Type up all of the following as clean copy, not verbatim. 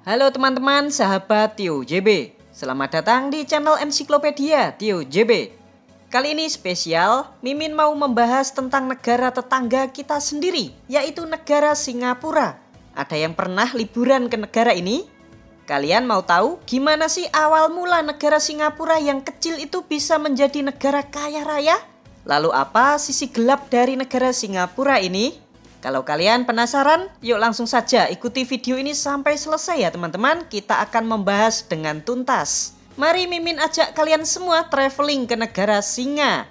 Halo teman-teman, sahabat Tio JB. Selamat datang di channel Ensiklopedia Tio JB. Kali ini spesial, Mimin mau membahas tentang negara tetangga kita sendiri, yaitu negara Singapura. Ada yang pernah liburan ke negara ini? Kalian mau tahu gimana sih awal mula negara Singapura yang kecil itu bisa menjadi negara kaya raya? Lalu apa sisi gelap dari negara Singapura ini? Kalau kalian penasaran, yuk langsung saja ikuti video ini sampai selesai ya teman-teman. Kita akan membahas dengan tuntas. Mari Mimin ajak kalian semua traveling ke negara Singa.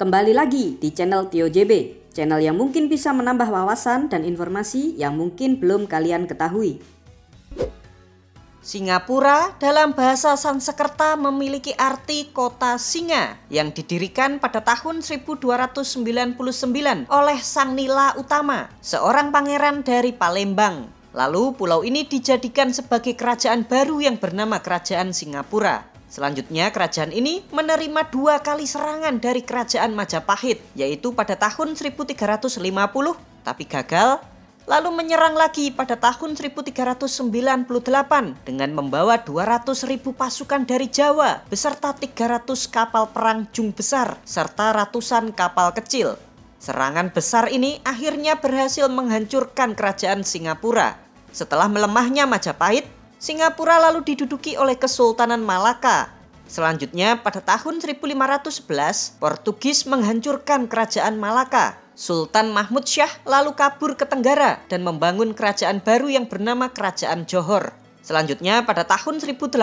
Kembali lagi di channel Tio JB, channel yang mungkin bisa menambah wawasan dan informasi yang mungkin belum kalian ketahui. Singapura dalam bahasa Sanskerta memiliki arti kota singa yang didirikan pada tahun 1299 oleh Sang Nila Utama, seorang pangeran dari Palembang. Lalu pulau ini dijadikan sebagai kerajaan baru yang bernama Kerajaan Singapura. Selanjutnya kerajaan ini menerima 2 kali serangan dari kerajaan Majapahit, yaitu pada tahun 1350 tapi gagal. Lalu menyerang lagi pada tahun 1398 dengan membawa 200.000 pasukan dari Jawa beserta 300 kapal perang jung besar serta ratusan kapal kecil. Serangan besar ini akhirnya berhasil menghancurkan kerajaan Singapura. Setelah melemahnya Majapahit, Singapura lalu diduduki oleh Kesultanan Malaka. Selanjutnya pada tahun 1511, Portugis menghancurkan kerajaan Malaka. Sultan Mahmud Syah lalu kabur ke Tenggara dan membangun kerajaan baru yang bernama Kerajaan Johor. Selanjutnya pada tahun 1819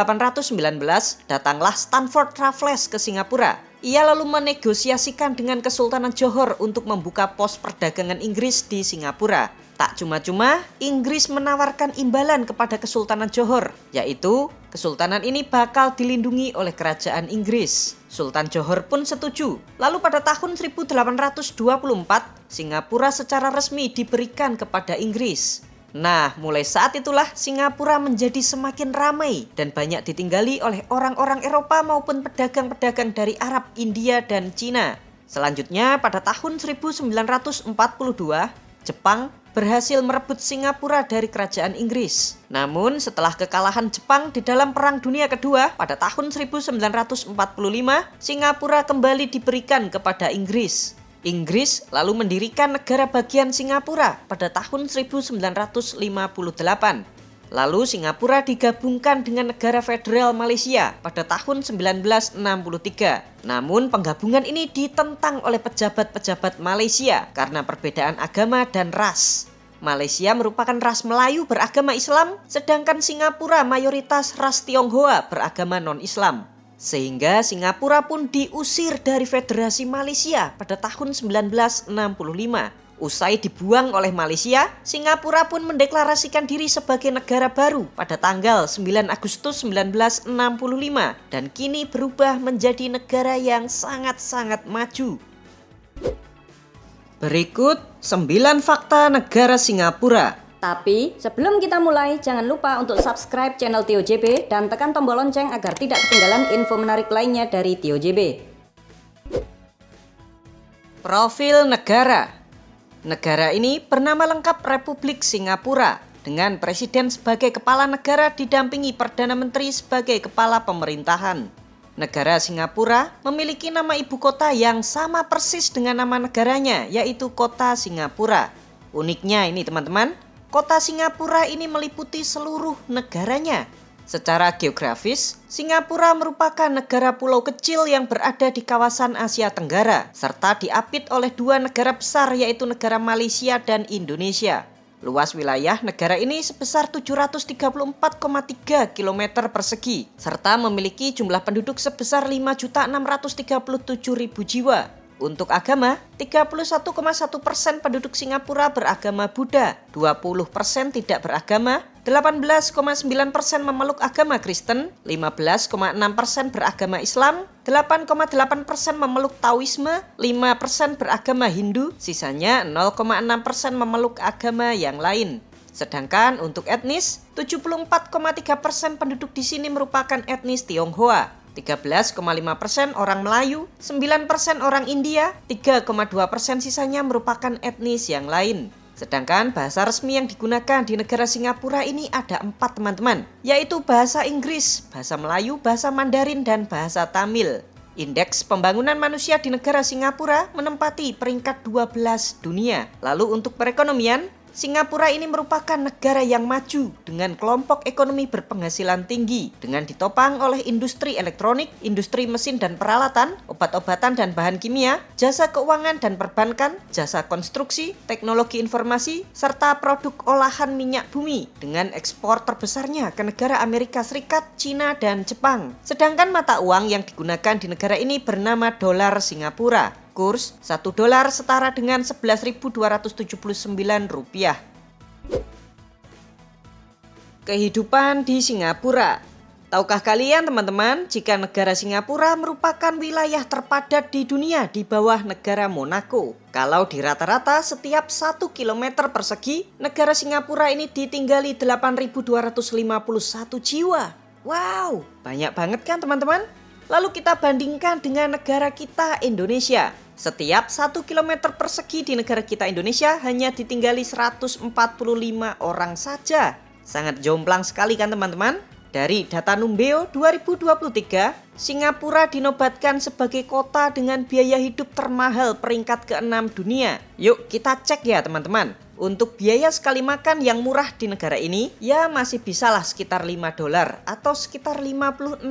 datanglah Stanford Raffles ke Singapura. Ia lalu menegosiasikan dengan Kesultanan Johor untuk membuka pos perdagangan Inggris di Singapura. Tak cuma-cuma, Inggris menawarkan imbalan kepada Kesultanan Johor, yaitu kesultanan ini bakal dilindungi oleh kerajaan Inggris. Sultan Johor pun setuju. Lalu pada tahun 1824, Singapura secara resmi diberikan kepada Inggris. Nah, mulai saat itulah Singapura menjadi semakin ramai dan banyak ditinggali oleh orang-orang Eropa maupun pedagang-pedagang dari Arab, India, dan Cina. Selanjutnya pada tahun 1942, Jepang berhasil merebut Singapura dari kerajaan Inggris. Namun setelah kekalahan Jepang di dalam Perang Dunia Kedua pada tahun 1945, Singapura kembali diberikan kepada Inggris. Inggris lalu mendirikan negara bagian Singapura pada tahun 1958. Lalu Singapura digabungkan dengan negara federal Malaysia pada tahun 1963. Namun penggabungan ini ditentang oleh pejabat-pejabat Malaysia karena perbedaan agama dan ras. Malaysia merupakan ras Melayu beragama Islam, sedangkan Singapura mayoritas ras Tionghoa beragama non-Islam. Sehingga Singapura pun diusir dari Federasi Malaysia pada tahun 1965. Usai dibuang oleh Malaysia, Singapura pun mendeklarasikan diri sebagai negara baru pada tanggal 9 Agustus 1965 dan kini berubah menjadi negara yang sangat-sangat maju. Berikut 9 fakta negara Singapura. Tapi sebelum kita mulai, jangan lupa untuk subscribe channel Tio JB dan tekan tombol lonceng agar tidak ketinggalan info menarik lainnya dari Tio JB. Profil negara. Negara ini bernama lengkap Republik Singapura, dengan presiden sebagai kepala negara didampingi Perdana Menteri sebagai kepala pemerintahan. Negara Singapura memiliki nama ibu kota yang sama persis dengan nama negaranya, yaitu Kota Singapura. Uniknya ini teman-teman, Kota Singapura ini meliputi seluruh negaranya. Secara geografis, Singapura merupakan negara pulau kecil yang berada di kawasan Asia Tenggara, serta diapit oleh 2 negara besar yaitu negara Malaysia dan Indonesia. Luas wilayah negara ini sebesar 734,3 km persegi, serta memiliki jumlah penduduk sebesar 5.637.000 jiwa. Untuk agama, 31,1% penduduk Singapura beragama Buddha, 20% tidak beragama, 18,9% memeluk agama Kristen, 15,6% beragama Islam, 8,8% memeluk Taoisme, 5% beragama Hindu, sisanya 0,6% memeluk agama yang lain. Sedangkan untuk etnis, 74,3% penduduk di sini merupakan etnis Tionghoa. 13,5% orang Melayu, 9% orang India, 3,2% sisanya merupakan etnis yang lain. Sedangkan bahasa resmi yang digunakan di negara Singapura ini ada 4 teman-teman, yaitu bahasa Inggris, bahasa Melayu, bahasa Mandarin, dan bahasa Tamil. Indeks pembangunan manusia di negara Singapura menempati peringkat 12 dunia. Lalu untuk perekonomian, Singapura ini merupakan negara yang maju dengan kelompok ekonomi berpenghasilan tinggi dengan ditopang oleh industri elektronik, industri mesin dan peralatan, obat-obatan dan bahan kimia, jasa keuangan dan perbankan, jasa konstruksi, teknologi informasi, serta produk olahan minyak bumi dengan ekspor terbesarnya ke negara Amerika Serikat, Cina, dan Jepang. Sedangkan mata uang yang digunakan di negara ini bernama dolar Singapura. Kurs 1 dolar setara dengan 11.279 rupiah. Kehidupan di Singapura. Tahukah kalian teman-teman, jika negara Singapura merupakan wilayah terpadat di dunia di bawah negara Monaco. Kalau di rata-rata setiap 1 km persegi, negara Singapura ini ditinggali 8.251 jiwa. Wow, banyak banget kan teman-teman? Lalu kita bandingkan dengan negara kita Indonesia. Setiap 1 km persegi di negara kita Indonesia hanya ditinggali 145 orang saja. Sangat jomplang sekali kan teman-teman? Dari data Numbeo 2023, Singapura dinobatkan sebagai kota dengan biaya hidup termahal peringkat ke-6 dunia. Yuk kita cek ya teman-teman. Untuk biaya sekali makan yang murah di negara ini, ya masih bisalah sekitar 5 dolar atau sekitar 56.000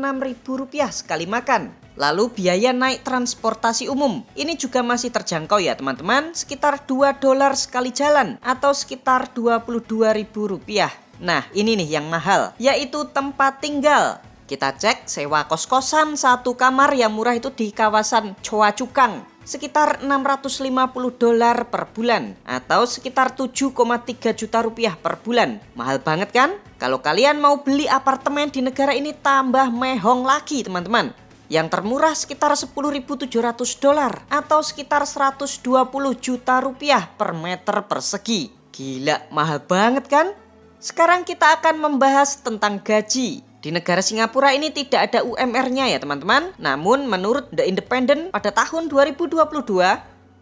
rupiah sekali makan. Lalu biaya naik transportasi umum, ini juga masih terjangkau ya teman-teman, sekitar 2 dolar sekali jalan atau sekitar 22.000 rupiah. Nah ini nih yang mahal, yaitu tempat tinggal. Kita cek sewa kos-kosan 1 kamar yang murah itu di kawasan Choa Chu Kang. Sekitar 650 dolar per bulan atau sekitar 7,3 juta rupiah per bulan. Mahal banget kan? Kalau kalian mau beli apartemen di negara ini tambah mehong lagi teman-teman. Yang termurah sekitar 10.700 dolar atau sekitar 120 juta rupiah per meter persegi. Gila, mahal banget kan? Sekarang kita akan membahas tentang gaji. Di negara Singapura ini tidak ada UMR-nya ya teman-teman. Namun menurut The Independent pada tahun 2022,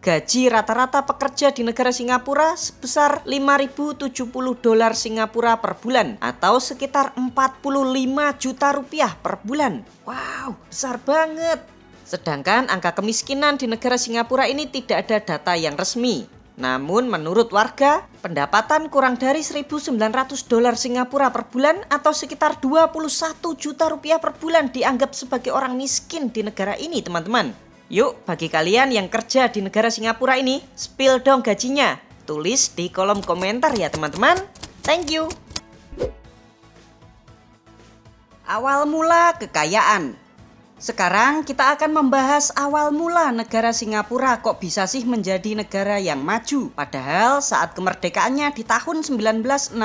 gaji rata-rata pekerja di negara Singapura sebesar 5.070 dolar Singapura per bulan atau sekitar 45 juta rupiah per bulan. Wow, besar banget. Sedangkan angka kemiskinan di negara Singapura ini tidak ada data yang resmi. Namun menurut warga, pendapatan kurang dari 1.900 dolar Singapura per bulan atau sekitar 21 juta rupiah per bulan dianggap sebagai orang miskin di negara ini teman-teman. Yuk bagi kalian yang kerja di negara Singapura ini, spill dong gajinya. Tulis di kolom komentar ya teman-teman. Thank you. Awal mula kekayaan. Sekarang kita akan membahas awal mula negara Singapura kok bisa sih menjadi negara yang maju. Padahal saat kemerdekaannya di tahun 1965,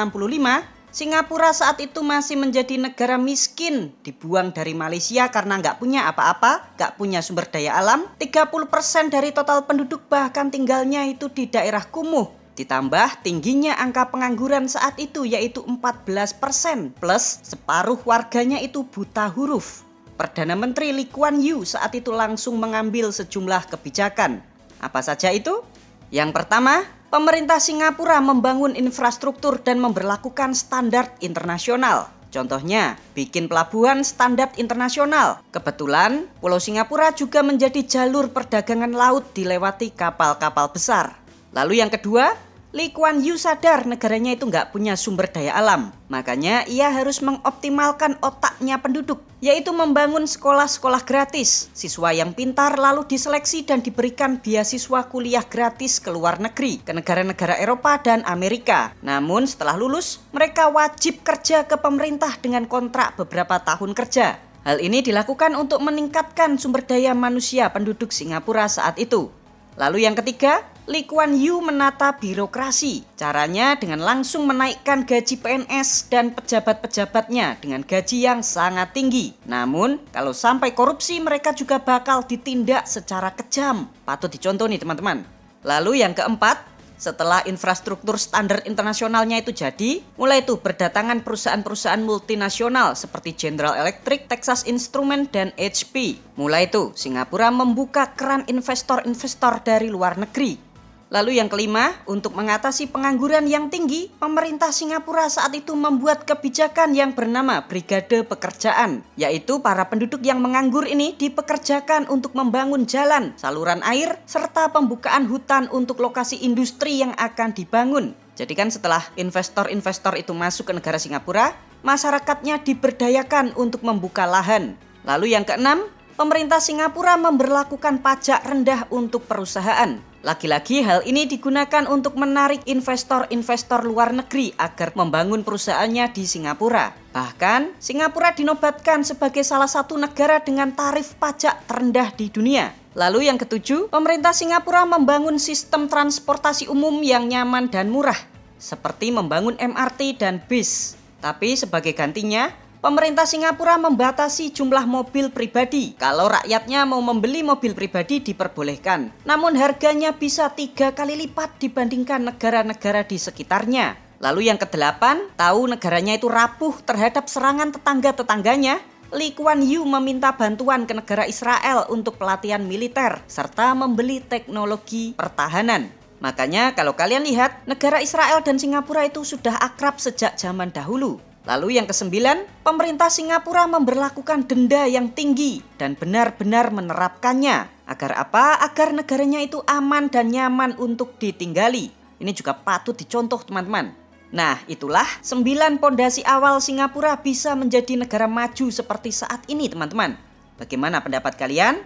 Singapura saat itu masih menjadi negara miskin, dibuang dari Malaysia karena nggak punya apa-apa, nggak punya sumber daya alam. 30% dari total penduduk bahkan tinggalnya itu di daerah kumuh. Ditambah tingginya angka pengangguran saat itu yaitu 14%, plus separuh warganya itu buta huruf. Perdana Menteri Lee Kuan Yew saat itu langsung mengambil sejumlah kebijakan. Apa saja itu? Yang pertama, pemerintah Singapura membangun infrastruktur dan memberlakukan standar internasional. Contohnya, bikin pelabuhan standar internasional. Kebetulan, Pulau Singapura juga menjadi jalur perdagangan laut dilewati kapal-kapal besar. Lalu yang kedua, Lee Kuan Yew sadar negaranya itu nggak punya sumber daya alam. Makanya ia harus mengoptimalkan otaknya penduduk, yaitu membangun sekolah-sekolah gratis. Siswa yang pintar lalu diseleksi dan diberikan beasiswa kuliah gratis ke luar negeri, ke negara-negara Eropa dan Amerika. Namun setelah lulus, mereka wajib kerja ke pemerintah dengan kontrak beberapa tahun kerja. Hal ini dilakukan untuk meningkatkan sumber daya manusia penduduk Singapura saat itu. Lalu yang ketiga, Lee Kuan Yew menata birokrasi. Caranya dengan langsung menaikkan gaji PNS dan pejabat-pejabatnya dengan gaji yang sangat tinggi. Namun, kalau sampai korupsi mereka juga bakal ditindak secara kejam. Patut dicontoh nih teman-teman. Lalu yang keempat, Setelah infrastruktur standar internasionalnya itu jadi, mulai itu berdatangan perusahaan-perusahaan multinasional seperti General Electric, Texas Instruments, dan HP. Mulai itu Singapura membuka keran investor-investor dari luar negeri. Lalu yang kelima, untuk mengatasi pengangguran yang tinggi, pemerintah Singapura saat itu membuat kebijakan yang bernama Brigade Pekerjaan, yaitu para penduduk yang menganggur ini dipekerjakan untuk membangun jalan, saluran air, serta pembukaan hutan untuk lokasi industri yang akan dibangun. Jadi kan setelah investor-investor itu masuk ke negara Singapura, masyarakatnya diberdayakan untuk membuka lahan. Lalu yang keenam, pemerintah Singapura memberlakukan pajak rendah untuk perusahaan. Lagi-lagi hal ini digunakan untuk menarik investor-investor luar negeri agar membangun perusahaannya di Singapura. Bahkan, Singapura dinobatkan sebagai salah satu negara dengan tarif pajak terendah di dunia. Lalu yang ketujuh, pemerintah Singapura membangun sistem transportasi umum yang nyaman dan murah, seperti membangun MRT dan bis. Tapi sebagai gantinya, pemerintah Singapura membatasi jumlah mobil pribadi. Kalau rakyatnya mau membeli mobil pribadi diperbolehkan. Namun harganya bisa 3 kali lipat dibandingkan negara-negara di sekitarnya. Lalu yang kedelapan, tahu negaranya itu rapuh terhadap serangan tetangga-tetangganya. Lee Kuan Yew meminta bantuan ke negara Israel untuk pelatihan militer serta membeli teknologi pertahanan. Makanya kalau kalian lihat, negara Israel dan Singapura itu sudah akrab sejak zaman dahulu. Lalu yang kesembilan, pemerintah Singapura memberlakukan denda yang tinggi dan benar-benar menerapkannya. Agar apa? Agar negaranya itu aman dan nyaman untuk ditinggali. Ini juga patut dicontoh teman-teman. Nah, itulah 9 pondasi awal Singapura bisa menjadi negara maju seperti saat ini teman-teman. Bagaimana pendapat kalian?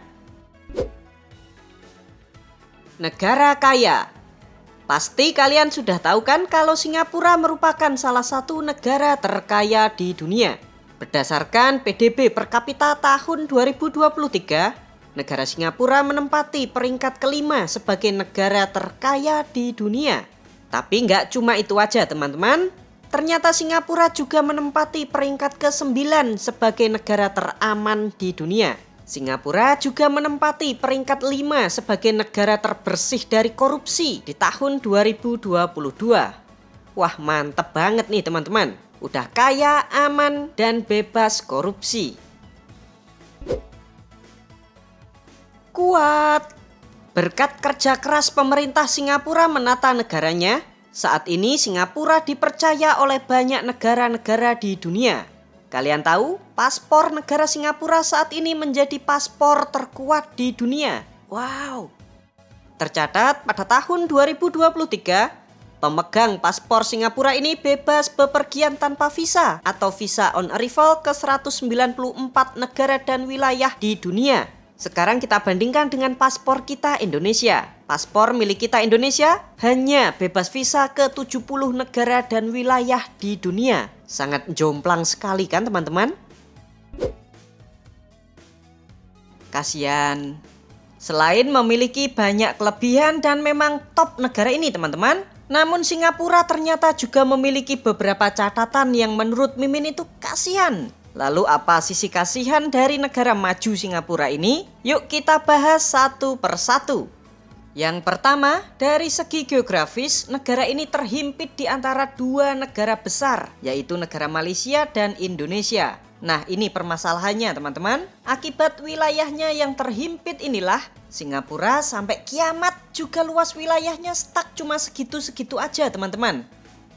Negara kaya. Pasti kalian sudah tahu kan kalau Singapura merupakan salah satu negara terkaya di dunia. Berdasarkan PDB per kapita tahun 2023, negara Singapura menempati peringkat kelima sebagai negara terkaya di dunia. Tapi nggak cuma itu aja teman-teman. Ternyata Singapura juga menempati peringkat ke-9 sebagai negara teraman di dunia. Singapura juga menempati peringkat 5 sebagai negara terbersih dari korupsi di tahun 2022. Wah, mantep banget nih teman-teman. Udah kaya, aman, dan bebas korupsi. Kuat. Berkat kerja keras pemerintah Singapura menata negaranya, saat ini Singapura dipercaya oleh banyak negara-negara di dunia. Kalian tahu, paspor negara Singapura saat ini menjadi paspor terkuat di dunia. Wow. Tercatat pada tahun 2023, pemegang paspor Singapura ini bebas bepergian tanpa visa atau visa on arrival ke 194 negara dan wilayah di dunia. Sekarang kita bandingkan dengan paspor kita Indonesia. Paspor milik kita Indonesia hanya bebas visa ke 70 negara dan wilayah di dunia. Sangat jomplang sekali kan teman-teman? Kasian. Selain memiliki banyak kelebihan dan memang top negara ini teman-teman, namun Singapura ternyata juga memiliki beberapa catatan yang menurut Mimin itu kasihan. Lalu apa sisi kasihan dari negara maju Singapura ini? Yuk kita bahas satu persatu. Yang pertama, dari segi geografis, negara ini terhimpit di antara dua negara besar, yaitu negara Malaysia dan Indonesia. Nah, ini permasalahannya teman-teman. Akibat wilayahnya yang terhimpit inilah, Singapura sampai kiamat juga luas wilayahnya stuck cuma segitu-segitu aja teman-teman.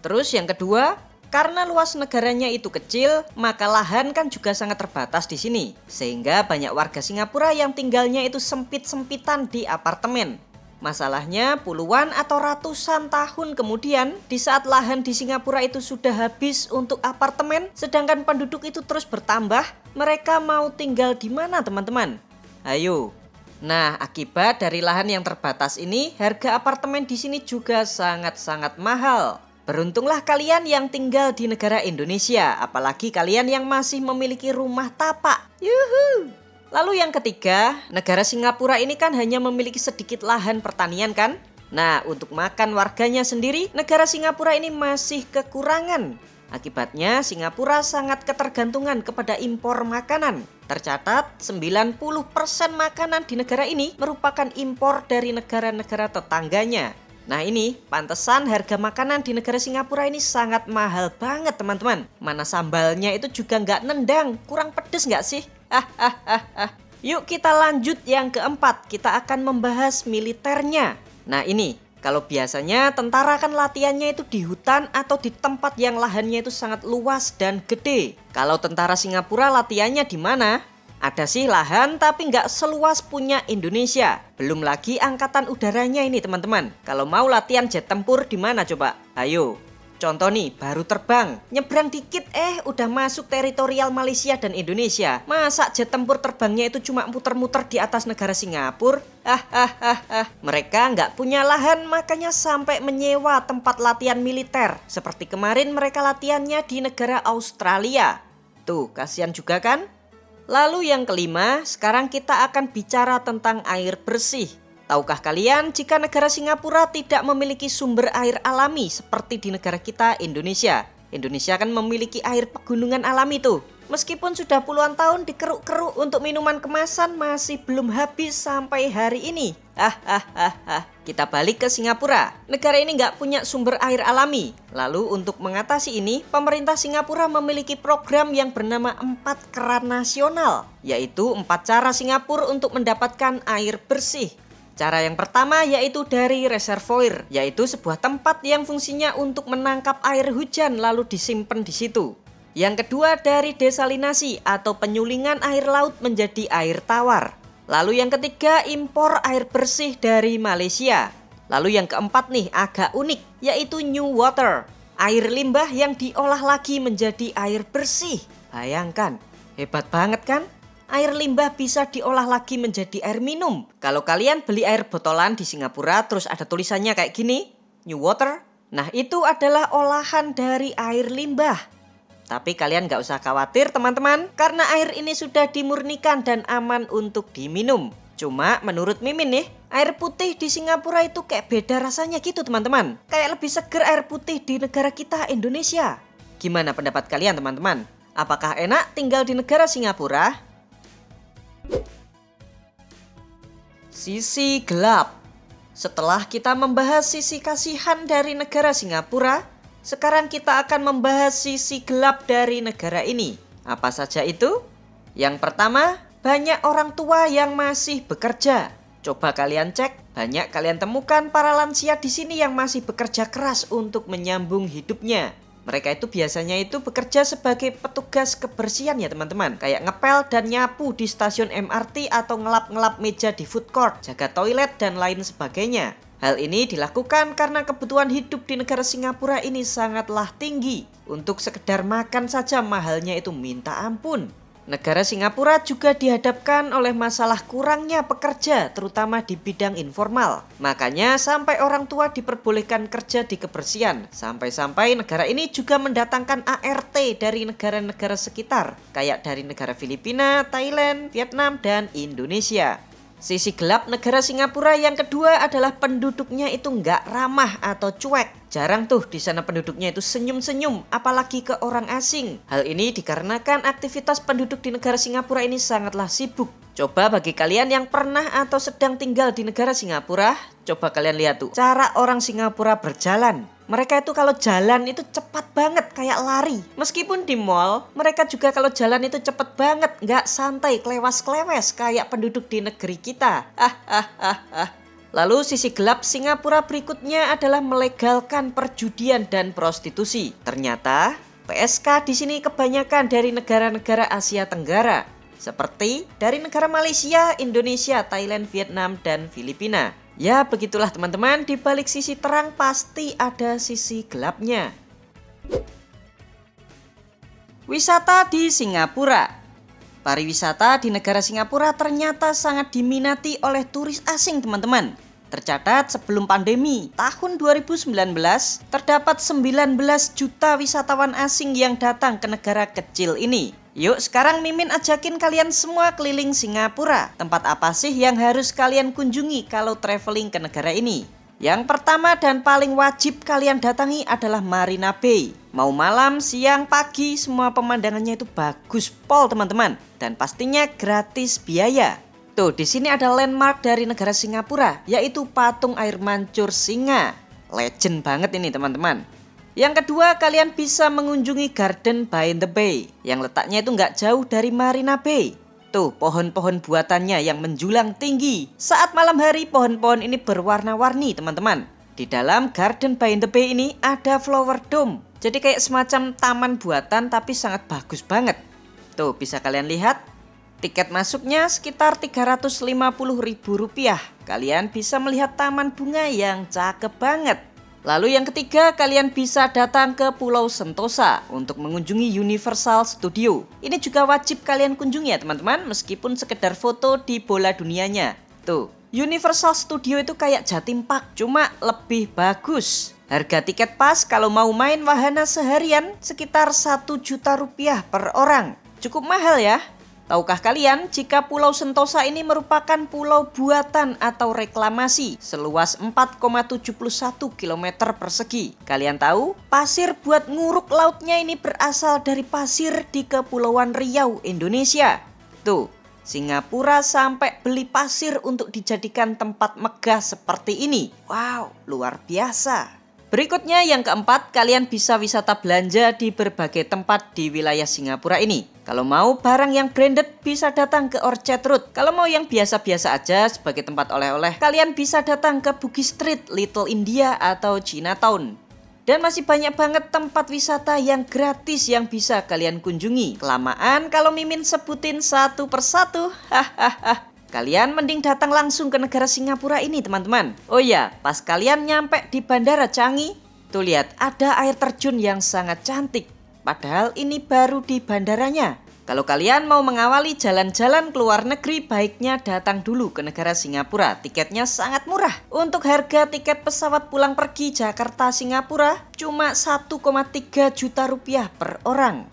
Terus yang kedua, karena luas negaranya itu kecil, maka lahan kan juga sangat terbatas di sini. Sehingga banyak warga Singapura yang tinggalnya itu sempit-sempitan di apartemen. Masalahnya puluhan atau ratusan tahun kemudian, di saat lahan di Singapura itu sudah habis untuk apartemen, sedangkan penduduk itu terus bertambah, mereka mau tinggal di mana teman-teman? Ayo. Nah, akibat dari lahan yang terbatas ini, harga apartemen di sini juga sangat-sangat mahal. Beruntunglah kalian yang tinggal di negara Indonesia, apalagi kalian yang masih memiliki rumah tapak. Yuhu! Lalu yang ketiga, negara Singapura ini kan hanya memiliki sedikit lahan pertanian kan? Nah, untuk makan warganya sendiri, negara Singapura ini masih kekurangan. Akibatnya, Singapura sangat ketergantungan kepada impor makanan. Tercatat, 90% makanan di negara ini merupakan impor dari negara-negara tetangganya. Nah ini, pantesan harga makanan di negara Singapura ini sangat mahal banget teman-teman. Mana sambalnya itu juga nggak nendang, kurang pedes nggak sih? Yuk kita lanjut yang keempat, kita akan membahas militernya. Nah ini, kalau biasanya tentara kan latihannya itu di hutan atau di tempat yang lahannya itu sangat luas dan gede. Kalau tentara Singapura latihannya di mana? Ada sih lahan tapi nggak seluas punya Indonesia. Belum lagi angkatan udaranya ini teman-teman. Kalau mau latihan jet tempur di mana coba? Ayo. Contoh nih, baru terbang. Nyebrang dikit udah masuk teritorial Malaysia dan Indonesia. Masa jet tempur terbangnya itu cuma muter-muter di atas negara Singapura? Mereka nggak punya lahan makanya sampai menyewa tempat latihan militer. Seperti kemarin mereka latihannya di negara Australia. Tuh, kasihan juga kan? Lalu yang kelima, sekarang kita akan bicara tentang air bersih. Tahukah kalian jika negara Singapura tidak memiliki sumber air alami seperti di negara kita Indonesia? Indonesia kan memiliki air pegunungan alami tuh. Meskipun sudah puluhan tahun dikeruk-keruk untuk minuman kemasan masih belum habis sampai hari ini. Kita balik ke Singapura. Negara ini nggak punya sumber air alami. Lalu untuk mengatasi ini, pemerintah Singapura memiliki program yang bernama 4 keran nasional. Yaitu 4 cara Singapura untuk mendapatkan air bersih. Cara yang pertama yaitu dari reservoir, yaitu sebuah tempat yang fungsinya untuk menangkap air hujan lalu disimpan di situ. Yang kedua dari desalinasi atau penyulingan air laut menjadi air tawar. Lalu yang ketiga impor air bersih dari Malaysia. Lalu yang keempat nih agak unik yaitu new water. Air limbah yang diolah lagi menjadi air bersih. Bayangkan, hebat banget kan? Air limbah bisa diolah lagi menjadi air minum. Kalau kalian beli air botolan di Singapura terus ada tulisannya kayak gini, new water. Nah itu adalah olahan dari air limbah. Tapi kalian gak usah khawatir teman-teman, karena air ini sudah dimurnikan dan aman untuk diminum. Cuma menurut Mimin nih, air putih di Singapura itu kayak beda rasanya gitu teman-teman. Kayak lebih seger air putih di negara kita Indonesia. Gimana pendapat kalian teman-teman? Apakah enak tinggal di negara Singapura? Sisi gelap. Setelah kita membahas sisi kasihan dari negara Singapura, sekarang kita akan membahas sisi gelap dari negara ini. Apa saja itu? Yang pertama, banyak orang tua yang masih bekerja. Coba kalian cek, banyak kalian temukan para lansia di sini yang masih bekerja keras untuk menyambung hidupnya. Mereka itu biasanya itu bekerja sebagai petugas kebersihan ya teman-teman. Kayak ngepel dan nyapu di stasiun MRT atau ngelap-ngelap meja di food court, jaga toilet dan lain sebagainya. Hal ini dilakukan karena kebutuhan hidup di negara Singapura ini sangatlah tinggi. Untuk sekedar makan saja mahalnya itu minta ampun. Negara Singapura juga dihadapkan oleh masalah kurangnya pekerja, terutama di bidang informal. Makanya sampai orang tua diperbolehkan kerja di kebersihan. Sampai-sampai negara ini juga mendatangkan ART dari negara-negara sekitar. Kayak dari negara Filipina, Thailand, Vietnam, dan Indonesia. Sisi gelap negara Singapura yang kedua adalah penduduknya itu nggak ramah atau cuek. Jarang tuh di sana penduduknya itu senyum-senyum, apalagi ke orang asing. Hal ini dikarenakan aktivitas penduduk di negara Singapura ini sangatlah sibuk. Coba bagi kalian yang pernah atau sedang tinggal di negara Singapura, coba kalian lihat tuh cara orang Singapura berjalan. Mereka itu kalau jalan itu cepat banget kayak lari. Meskipun di mall, mereka juga kalau jalan itu cepat banget, nggak santai klewas-klewes kayak penduduk di negeri kita. Lalu sisi gelap Singapura berikutnya adalah melegalkan perjudian dan prostitusi. Ternyata PSK di sini kebanyakan dari negara-negara Asia Tenggara, seperti dari negara Malaysia, Indonesia, Thailand, Vietnam, dan Filipina. Ya begitulah teman-teman, di balik sisi terang pasti ada sisi gelapnya. Wisata di Singapura. Pariwisata di negara Singapura ternyata sangat diminati oleh turis asing teman-teman. Tercatat sebelum pandemi, tahun 2019, terdapat 19 juta wisatawan asing yang datang ke negara kecil ini. Yuk sekarang Mimin ajakin kalian semua keliling Singapura. Tempat apa sih yang harus kalian kunjungi kalau traveling ke negara ini? Yang pertama dan paling wajib kalian datangi adalah Marina Bay. Mau malam, siang, pagi, semua pemandangannya itu bagus pol teman-teman. Dan pastinya gratis biaya. Tuh, di sini ada landmark dari negara Singapura, yaitu patung air mancur singa. Legend banget ini teman-teman. Yang kedua, kalian bisa mengunjungi Garden by the Bay, yang letaknya itu nggak jauh dari Marina Bay. Tuh, pohon-pohon buatannya yang menjulang tinggi. Saat malam hari, pohon-pohon ini berwarna-warni teman-teman. Di dalam Garden by the Bay ini ada flower dome. Jadi kayak semacam taman buatan tapi sangat bagus banget. Tuh, bisa kalian lihat. Tiket masuknya sekitar Rp350.000. Kalian bisa melihat taman bunga yang cakep banget. Lalu yang ketiga, kalian bisa datang ke Pulau Sentosa untuk mengunjungi Universal Studio. Ini juga wajib kalian kunjungi ya teman-teman, meskipun sekedar foto di bola dunianya. Tuh, Universal Studio itu kayak Jatim Park, cuma lebih bagus. Harga tiket pas kalau mau main wahana seharian sekitar Rp1 juta per orang. Cukup mahal ya. Tahukah kalian jika Pulau Sentosa ini merupakan pulau buatan atau reklamasi seluas 4,71 km persegi? Kalian tahu, pasir buat nguruk lautnya ini berasal dari pasir di Kepulauan Riau, Indonesia. Tuh, Singapura sampai beli pasir untuk dijadikan tempat megah seperti ini. Wow, luar biasa. Berikutnya yang keempat, kalian bisa wisata belanja di berbagai tempat di wilayah Singapura ini. Kalau mau barang yang branded bisa datang ke Orchard Road. Kalau mau yang biasa-biasa aja sebagai tempat oleh-oleh, kalian bisa datang ke Bugis Street, Little India atau Chinatown. Dan masih banyak banget tempat wisata yang gratis yang bisa kalian kunjungi. Kelamaan kalau Mimin sebutin satu persatu. Hahaha. Kalian mending datang langsung ke negara Singapura ini teman-teman. Oh ya, pas kalian nyampe di Bandara Changi, tuh lihat ada air terjun yang sangat cantik. Padahal ini baru di bandaranya. Kalau kalian mau mengawali jalan-jalan ke luar negeri, baiknya datang dulu ke negara Singapura. Tiketnya sangat murah. Untuk harga tiket pesawat pulang pergi Jakarta Singapura cuma Rp1,3 juta per orang.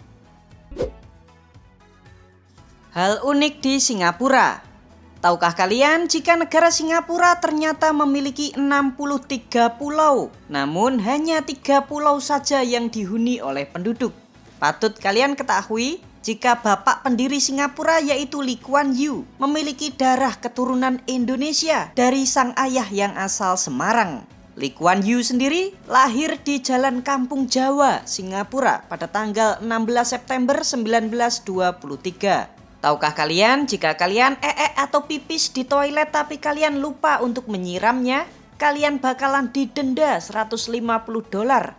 Hal unik di Singapura. Tahukah kalian jika negara Singapura ternyata memiliki 63 pulau, namun hanya 3 pulau saja yang dihuni oleh penduduk. Patut kalian ketahui jika bapak pendiri Singapura yaitu Lee Kuan Yew memiliki darah keturunan Indonesia dari sang ayah yang asal Semarang. Lee Kuan Yew sendiri lahir di Jalan Kampung Jawa, Singapura pada tanggal 16 September 1923. Tahukah kalian jika kalian atau pipis di toilet tapi kalian lupa untuk menyiramnya, kalian bakalan didenda $150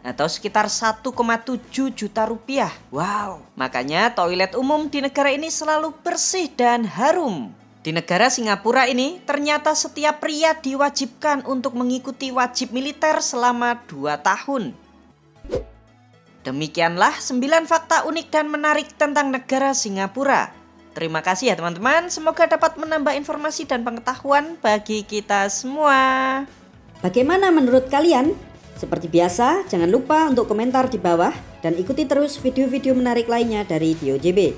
atau sekitar 1,7 juta rupiah. Wow, makanya toilet umum di negara ini selalu bersih dan harum. Di negara Singapura ini, ternyata setiap pria diwajibkan untuk mengikuti wajib militer selama 2 tahun. Demikianlah 9 fakta unik dan menarik tentang negara Singapura. Terima kasih ya teman-teman, semoga dapat menambah informasi dan pengetahuan bagi kita semua. Bagaimana menurut kalian? Seperti biasa, jangan lupa untuk komentar di bawah dan ikuti terus video-video menarik lainnya dari TioJB.